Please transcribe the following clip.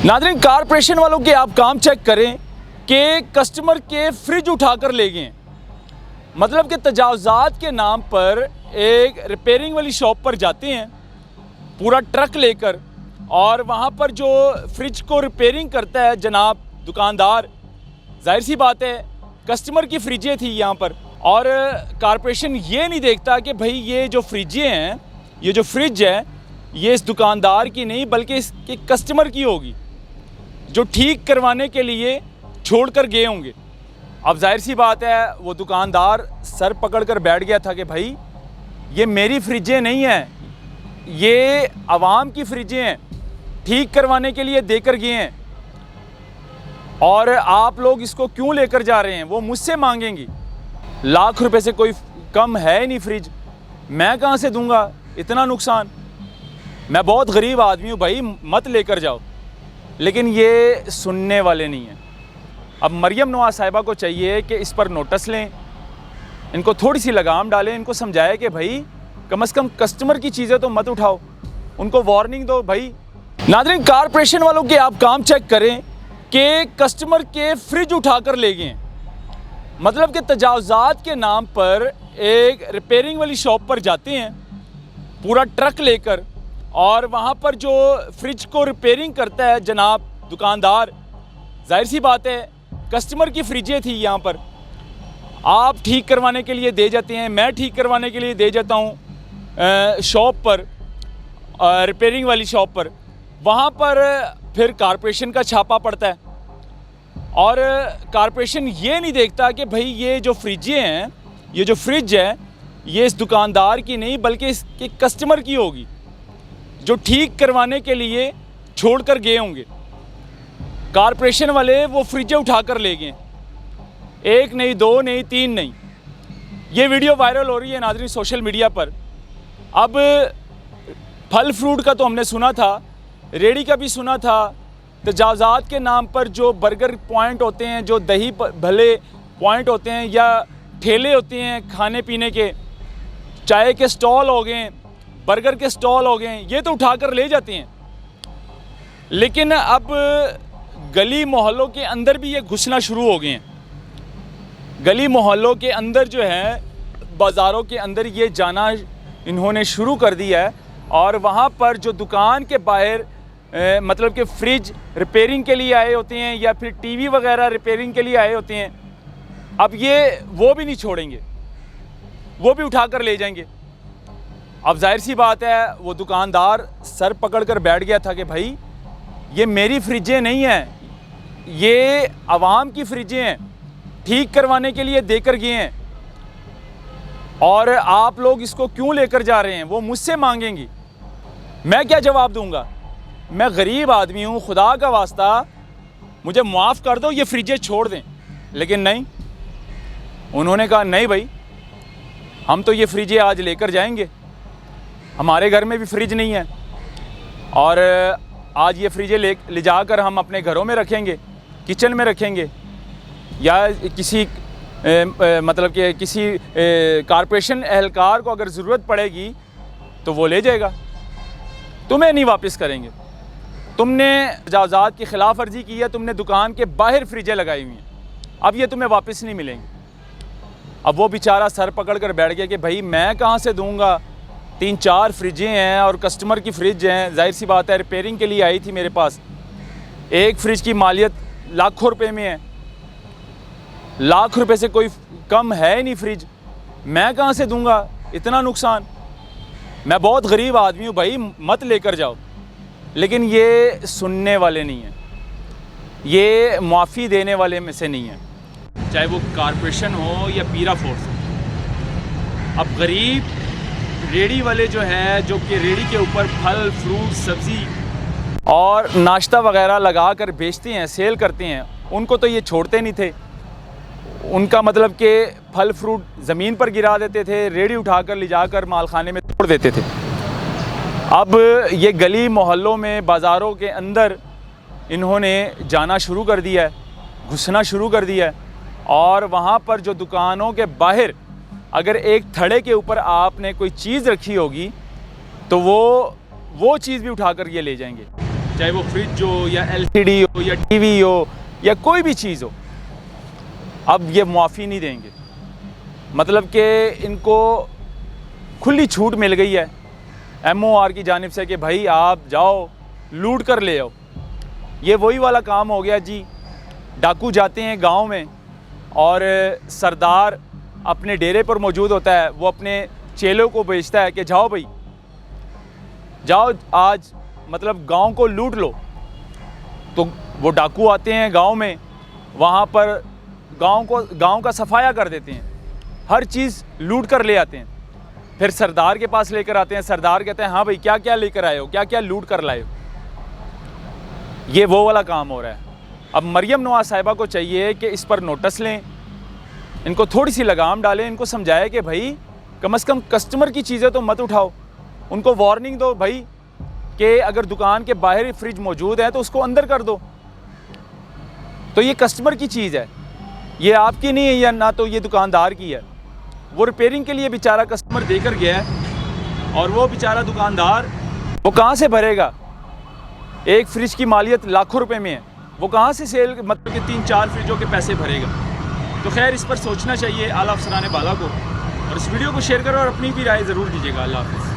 नाज़रीन, कारपोरेशन वालों के आप काम चेक करें कि कस्टमर के फ्रिज उठाकर ले गए। मतलब कि तजावुज़ात के नाम पर एक रिपेयरिंग वाली शॉप पर जाते हैं पूरा ट्रक लेकर, और वहाँ पर जो फ्रिज को रिपेयरिंग करता है जनाब दुकानदार, जाहिर सी बात है कस्टमर की फ्रिजें थी यहाँ पर। और कारपोरेशन ये नहीं देखता कि भाई ये जो फ्रिजें हैं, ये जो फ्रिज है, ये इस दुकानदार की नहीं बल्कि इसके कस्टमर की होगी जो ठीक करवाने के लिए छोड़ कर गए होंगे। अब जाहिर सी बात है वो दुकानदार सर पकड़ कर बैठ गया था कि भाई ये मेरी फ्रिजें नहीं हैं, ये आवाम की फ्रिजें हैं, ठीक करवाने के लिए देकर गए हैं, और आप लोग इसको क्यों लेकर जा रहे हैं? वो मुझसे मांगेंगी। लाख रुपए से कोई कम है ही नहीं फ्रिज, मैं कहाँ से दूंगा इतना नुकसान? मैं बहुत गरीब आदमी हूँ भाई, मत लेकर जाओ। लेकिन ये सुनने वाले नहीं हैं। अब मरियम नवाज़ साहिबा को चाहिए कि इस पर नोटिस लें, इनको थोड़ी सी लगाम डालें, इनको समझाए कि भाई कम से कम कस्टमर की चीज़ें तो मत उठाओ, उनको वार्निंग दो भाई। नाज़रीन, कारपोरेशन वालों के आप काम चेक करें कि कस्टमर के फ्रिज उठाकर ले गए। मतलब कि तजावुज़ात के नाम पर एक रिपेयरिंग वाली शॉप पर जाते हैं पूरा ट्रक लेकर, और वहाँ पर जो फ्रिज को रिपेयरिंग करता है जनाब दुकानदार, जाहिर सी बात है कस्टमर की फ्रिजें थी यहाँ पर, आप ठीक करवाने के लिए दे जाते हैं, मैं ठीक करवाने के लिए दे जाता हूँ शॉप पर, रिपेयरिंग वाली शॉप पर। वहाँ पर फिर कारपोरेशन का छापा पड़ता है, और कारपोरेशन ये नहीं देखता कि भाई ये जो फ्रिजें हैं, ये जो फ्रिज है, ये इस दुकानदार की नहीं बल्कि इसके कस्टमर की होगी जो ठीक करवाने के लिए छोड़ कर गए होंगे। कारपोरेशन वाले वो फ्रिजें उठाकर ले गए, एक नहीं, दो नहीं, तीन नहीं। ये वीडियो वायरल हो रही है नाज़रीन सोशल मीडिया पर। अब फल फ्रूट का तो हमने सुना था, रेडी का भी सुना था, तजावुज़ात के नाम पर जो बर्गर पॉइंट होते हैं, जो दही भले पॉइंट होते हैं, या ठेले होते हैं खाने पीने के, चाय के स्टॉल हो गए, बर्गर के स्टॉल हो गए, ये तो उठाकर ले जाते हैं। लेकिन अब गली मोहल्लों के अंदर भी ये घुसना शुरू हो गए हैं। गली मोहल्लों के अंदर जो है, बाज़ारों के अंदर ये जाना इन्होंने शुरू कर दिया है, और वहाँ पर जो दुकान के बाहर मतलब कि फ्रिज रिपेयरिंग के लिए आए होते हैं, या फिर टीवी वगैरह रिपेयरिंग के लिए आए होते हैं, अब ये वो भी नहीं छोड़ेंगे, वो भी उठाकर ले जाएंगे। अब जाहिर सी बात है वो दुकानदार सर पकड़ कर बैठ गया था कि भाई ये मेरी फ्रिजें नहीं हैं, ये आवाम की फ्रिजें हैं, ठीक करवाने के लिए देकर गए हैं, और आप लोग इसको क्यों लेकर जा रहे हैं? वो मुझसे मांगेंगी। मैं क्या जवाब दूंगा? मैं गरीब आदमी हूँ, खुदा का वास्ता मुझे माफ़ कर दो, ये फ्रिजें छोड़ दें। लेकिन नहीं, उन्होंने कहा नहीं भाई, हम तो ये फ्रिजें आज लेकर जाएंगे, हमारे घर में भी फ्रिज नहीं है, और आज ये फ्रिजें ले जाकर हम अपने घरों में रखेंगे, किचन में रखेंगे, या किसी मतलब कि किसी कारपोरेशन एहलकार को अगर ज़रूरत पड़ेगी तो वो ले जाएगा, तुम्हें नहीं वापस करेंगे। तुमने तजावुज़ात की खिलाफ वर्जी की है, तुमने दुकान के बाहर फ्रिजें लगाई हुई हैं, अब ये तुम्हें वापस नहीं मिलेंगी। अब वो बेचारा सर पकड़ कर बैठ गया कि भाई मैं कहाँ से दूँगा, 3-4 फ्रिजें हैं और कस्टमर की फ्रिज हैं, जाहिर सी बात है रिपेयरिंग के लिए आई थी मेरे पास। एक फ्रिज की मालियत लाखों रुपए में है, लाख रुपए से कोई कम है ही नहीं फ्रिज, मैं कहाँ से दूंगा इतना नुकसान? मैं बहुत गरीब आदमी हूँ भाई, मत लेकर जाओ। लेकिन ये सुनने वाले नहीं हैं, ये माफ़ी देने वाले में से नहीं है, चाहे वो कारपोरेशन हो या पीरा फोर्स हो। अब गरीब रेडी वाले जो है, जो कि रेडी के ऊपर फल फ्रूट सब्ज़ी और नाश्ता वगैरह लगा कर बेचते हैं, सेल करते हैं, उनको तो ये छोड़ते नहीं थे। उनका मतलब कि फल फ्रूट ज़मीन पर गिरा देते थे, रेडी उठाकर ले जाकर मालखाने में तोड़ देते थे। अब ये गली मोहल्लों में, बाज़ारों के अंदर इन्होंने जाना शुरू कर दिया है, घुसना शुरू कर दिया है, और वहाँ पर जो दुकानों के बाहर अगर एक थड़े के ऊपर आपने कोई चीज़ रखी होगी तो वो चीज़ भी उठा कर ये ले जाएंगे। चाहे वो फ्रिज हो या एलसीडी हो या टीवी हो या कोई भी चीज़ हो, अब ये मुआफ़ी नहीं देंगे। मतलब कि इनको खुली छूट मिल गई है MOR की जानिब से कि भाई आप जाओ लूट कर ले आओ। ये वही वाला काम हो गया जी, डाकू जाते हैं गांव में और सरदार अपने डेरे पर मौजूद होता है, वो अपने चेलों को भेजता है कि जाओ भाई जाओ आज मतलब गांव को लूट लो। तो वो डाकू आते हैं गांव में, वहाँ पर गांव का सफाया कर देते हैं, हर चीज़ लूट कर ले आते हैं। फिर सरदार के पास लेकर आते हैं, सरदार कहते हैं हाँ भाई क्या क्या लेकर आए हो, क्या क्या लूट कर लाए हो। ये वो वाला काम हो रहा है। अब मरियम नवाज़ साहिबा को चाहिए कि इस पर नोटिस लें, इनको थोड़ी सी लगाम डालें, इनको समझाएं कि भाई कम से कम कस्टमर की चीज़ें तो मत उठाओ। उनको वार्निंग दो भाई कि अगर दुकान के बाहर ही फ्रिज मौजूद है तो उसको अंदर कर दो। तो ये कस्टमर की चीज़ है, ये आपकी नहीं है या ना तो ये दुकानदार की है। वो रिपेयरिंग के लिए बेचारा कस्टमर देकर गया है और वो बेचारा दुकानदार वो कहाँ से भरेगा। एक फ्रिज की मालियत लाखों रुपए में है, वो कहाँ से सेल मतलब कि 3-4 फ्रिजों के पैसे भरेगा। तो खैर इस पर सोचना चाहिए आला अफसरान बाला को, और इस वीडियो को शेयर करो और अपनी भी राय ज़रूर दीजिएगा। अल्लाह हाफ़िज़।